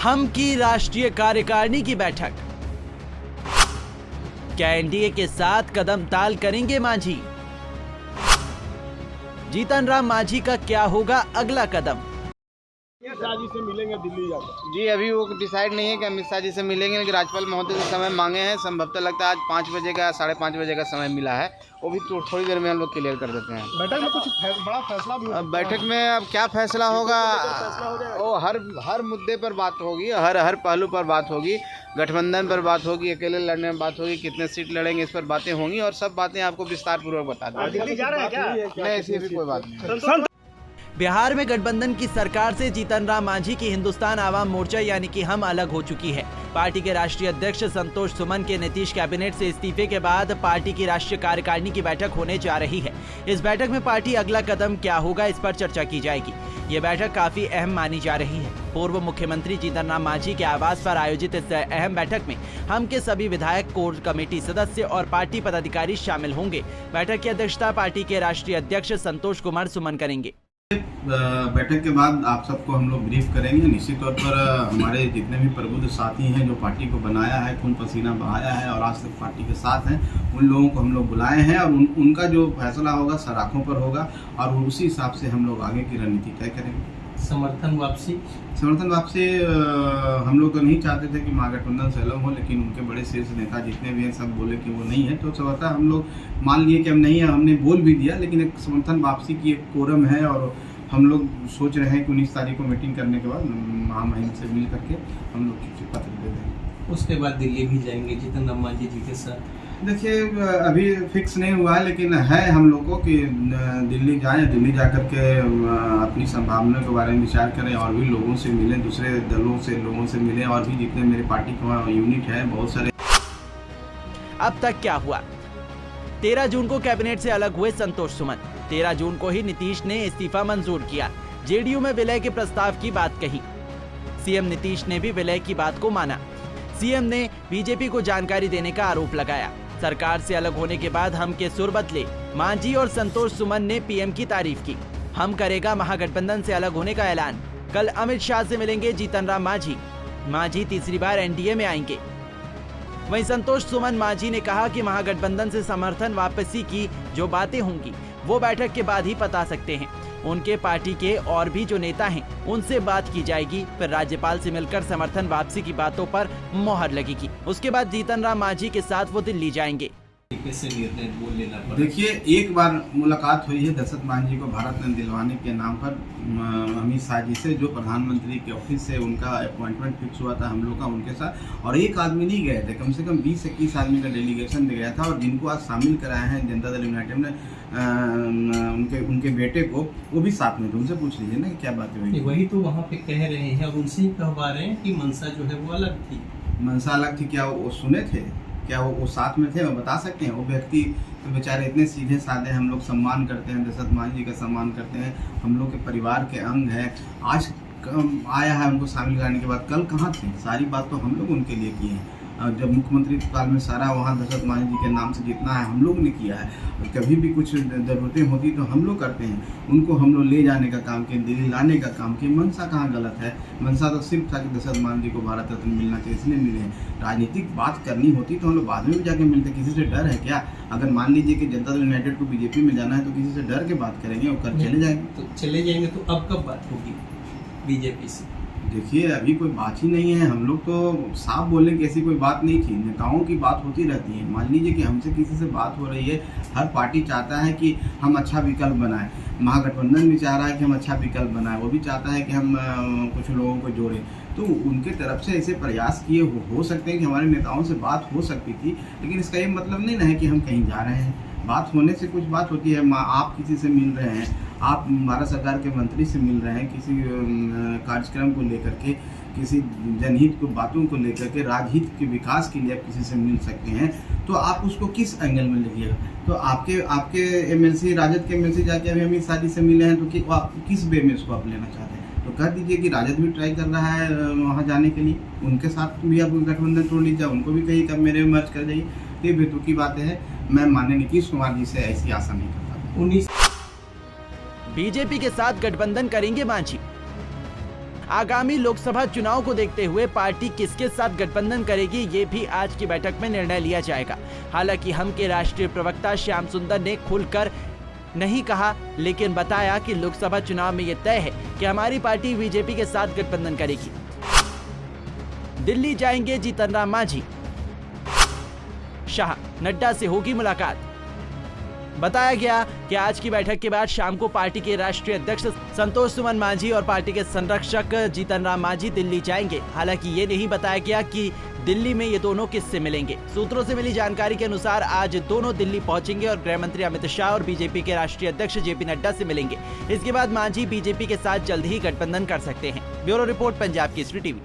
हम की राष्ट्रीय कार्यकारिणी की बैठक। क्या एनडीए के साथ कदम ताल करेंगे मांझी? जीतन राम मांझी का क्या होगा अगला कदम? अमित शाह जी से मिलेंगे दिल्ली जाकर। जी अभी वो डिसाइड नहीं है कि अमित शाह जी से मिलेंगे, लेकिन राज्यपाल महोदय से समय मांगे हैं। संभवतः लगता है आज 5 बजे का 5:30 बजे का समय मिला है, वो भी थोड़ी देर में हम लोग क्लियर कर देते हैं। बैठक में कुछ बड़ा फैसला भी अब बैठक में अब क्या फैसला होगा, वो हर मुद्दे पर बात होगी, हर पहलू पर बात होगी। गठबंधन पर बात होगी, अकेले लड़ने में बात होगी, कितने सीट लड़ेंगे इस पर बातें होंगी और सब बातें आपको विस्तार पूर्वक बता देंगे। दिल्ली जा रहे हैं क्या? नहीं, ऐसी भी कोई बात नहीं। बिहार में गठबंधन की सरकार से जीतन राम मांझी की हिंदुस्तान आवाम मोर्चा यानी कि हम अलग हो चुकी है। पार्टी के राष्ट्रीय अध्यक्ष संतोष सुमन के नीतीश कैबिनेट से इस्तीफे के बाद पार्टी की राष्ट्रीय कार्यकारिणी की बैठक होने जा रही है। इस बैठक में पार्टी अगला कदम क्या होगा इस पर चर्चा की जाएगी। ये बैठक काफी अहम मानी जा रही है। पूर्व मुख्यमंत्री जीतन राम मांझी के आवास पर आयोजित इस अहम बैठक में हम के सभी विधायक, कोर कमेटी सदस्य और पार्टी पदाधिकारी शामिल होंगे। बैठक की अध्यक्षता पार्टी के राष्ट्रीय अध्यक्ष संतोष कुमार सुमन करेंगे। बैठक के बाद आप सबको हम लोग ब्रीफ करेंगे। निश्चित तौर पर हमारे जितने भी प्रबुद्ध साथी हैं जो पार्टी को बनाया है, खून पसीना बहाया है और आज तक पार्टी के साथ हैं, उन लोगों को हम लोग बुलाए हैं और उनका जो फैसला होगा सराखों पर होगा और उसी हिसाब से हम लोग आगे की रणनीति तय करेंगे। समर्थन वापसी हम लोग तो नहीं चाहते थे कि महागठबंधन से अलग हो, लेकिन उनके बड़े शीर्ष नेता जितने भी हैं सब बोले कि वो नहीं है, तो समर्थन हम लोग मान लिए कि हम नहीं है। हमने बोल भी दिया, लेकिन एक समर्थन वापसी की एक कोरम है और हम लोग सोच रहे हैं कि 19 तारीख को मीटिंग करने के बाद महामहिम से मिल करके हम लोग चिट्ठी पत्र दे देंगे। उसके बाद दिल्ली भी जाएंगे जीतन राम मांझी जी के साथ। देखिए अभी फिक्स नहीं हुआ है, लेकिन है हम लोगों की दिल्ली जाएं, दिल्ली जाकर के अपनी संभावनाओं के बारे में विचार करें और भी लोगों से मिलें, दूसरे दलों से लोगों से मिलें और भी जितने मेरी पार्टी का यूनिट है बहुत सारे। अब तक क्या हुआ? 13 जून को कैबिनेट से अलग हुए संतोष सुमन। 13 जून को ही नीतीश ने इस्तीफा मंजूर किया। जेडीयू में विलय के प्रस्ताव की बात कही। सीएम नीतीश ने भी विलय की बात को माना। सीएम ने बीजेपी को जानकारी देने का आरोप लगाया। सरकार से अलग होने के बाद हम के सुर बदले। मांझी और संतोष सुमन ने पीएम की तारीफ की। हम करेगा महागठबंधन से अलग होने का ऐलान। कल अमित शाह से मिलेंगे जीतन राम मांझी। मांझी तीसरी बार एनडीए में आएंगे। वहीं संतोष सुमन मांझी ने कहा कि महागठबंधन से समर्थन वापसी की जो बातें होंगी वो बैठक के बाद ही बता सकते हैं। उनके पार्टी के और भी जो नेता हैं उनसे बात की जाएगी, फिर राज्यपाल से मिलकर समर्थन वापसी की बातों पर मोहर लगेगी। उसके बाद जीतन राम मांझी के साथ वो दिल्ली जाएंगे। कैसे निर्णय बोल लेना पड़ा? देखिए एक बार मुलाकात हुई है दशरथ मांझी को भारत रत्न दिलवाने के नाम पर अमित शाह जी से, जो प्रधानमंत्री के ऑफिस से उनका अपॉइंटमेंट फिक्स हुआ था हम लोग का उनके साथ। और एक आदमी नहीं गए थे, कम से कम 20-21 आदमी का डेलीगेशन गया था और जिनको आज शामिल कराया है जनता दल यूनाइटेड ने उनके बेटे को, वो भी साथ में थे। उनसे पूछ लीजिए ना कि क्या बातें हुई। वही तो वहाँ पे कह रहे हैं और उनसे ही कहवा रहे हैं कि मनसा जो है वो अलग थी। मनसा अलग थी, क्या वो सुने थे? क्या वो साथ में थे? वो बता सकते हैं? वो व्यक्ति तो बेचारे इतने सीधे साधे, हम लोग सम्मान करते हैं, दशरथ मांझी का सम्मान करते हैं, हम लोग के परिवार के अंग है। आज आया है उनको शामिल करने के बाद, कल कहाँ थे? सारी बात तो हम लोग उनके लिए किए हैं। जब मुख्यमंत्री काल में सारा वहाँ दशरथ मांझी जी के नाम से जितना है हम लोग ने किया है। कभी भी कुछ ज़रूरतें होती तो हम लोग करते हैं। उनको हम लोग ले जाने का काम किए, दिल्ली लाने का काम किए। मनसा कहाँ गलत है? मनसा तो सिर्फ था कि दशरथ मांझी को भारत रत्न मिलना चाहिए, इसलिए मिले हैं। राजनीतिक बात करनी होती तो हम लोग बाद में भी जाके मिलते। किसी से डर है क्या? अगर मान लीजिए कि जनता दल यूनाइटेड को बीजेपी में जाना है तो किसी से डर के बात करेंगे और कर चले जाएंगे। तो अब कब बात होगी बीजेपी से? देखिए अभी कोई बात ही नहीं है। हम लोग तो साफ बोलने की ऐसी कोई बात नहीं थी। नेताओं की बात होती रहती है। मान लीजिए कि हमसे किसी से बात हो रही है, हर पार्टी चाहता है कि हम अच्छा विकल्प बनाएं। महागठबंधन भी चाह रहा है कि हम अच्छा विकल्प बनाएं, वो भी चाहता है कि हम कुछ लोगों को जोड़ें। तो उनके तरफ से ऐसे प्रयास किए हो सकते हैं कि हमारे नेताओं से बात हो सकती थी, लेकिन इसका ये मतलब नहीं ना है कि हम कहीं जा रहे हैं। बात होने से कुछ बात होती है। आप किसी से मिल रहे हैं, आप भारत सरकार के मंत्री से मिल रहे हैं, किसी कार्यक्रम को लेकर के, किसी जनहित को बातों को लेकर के, राजहित के विकास के लिए आप किसी से मिल सकते हैं, तो आप उसको किस एंगल में लीजिएगा? तो आपके एमएलसी, राजद के एमएलसी जाके अभी अमित शाह जी से मिले हैं, तो आप किस वे में उसको आप लेना चाहते हैं? तो कह दीजिए कि राजद भी ट्राई कर रहा है वहाँ जाने के लिए, उनके साथ भी आप गठबंधन तोड़ लीजिए, उनको भी कहीं कब मेरे में मर्ज कर जाइए। ये बेतुकी की बातें हैं। मैं माननीय नीतीश कुमार जी से ऐसी आशा नहीं करता। बीजेपी के साथ गठबंधन करेंगे मांझी। आगामी लोकसभा चुनाव को देखते हुए पार्टी किसके साथ गठबंधन करेगी, ये भी आज की बैठक में निर्णय लिया जाएगा। हालांकि हम के राष्ट्रीय प्रवक्ता श्याम सुंदर ने खुलकर नहीं कहा, लेकिन बताया कि लोकसभा चुनाव में यह तय है कि हमारी पार्टी बीजेपी के साथ गठबंधन करेगी। दिल्ली जाएंगे जीतन राम मांझी, शाह नड्डा से होगी मुलाकात। बताया गया कि आज की बैठक के बाद शाम को पार्टी के राष्ट्रीय अध्यक्ष संतोष सुमन मांझी और पार्टी के संरक्षक जीतन राम मांझी दिल्ली जाएंगे। हालांकि ये नहीं बताया गया कि दिल्ली में ये दोनों किससे मिलेंगे। सूत्रों से मिली जानकारी के अनुसार आज दोनों दिल्ली पहुंचेंगे और गृह मंत्री अमित शाह और बीजेपी के राष्ट्रीय अध्यक्ष जेपी नड्डा से मिलेंगे। इसके बाद मांझी बीजेपी के साथ जल्द ही गठबंधन कर सकते हैं। Bureau report, Punjab Kesari TV.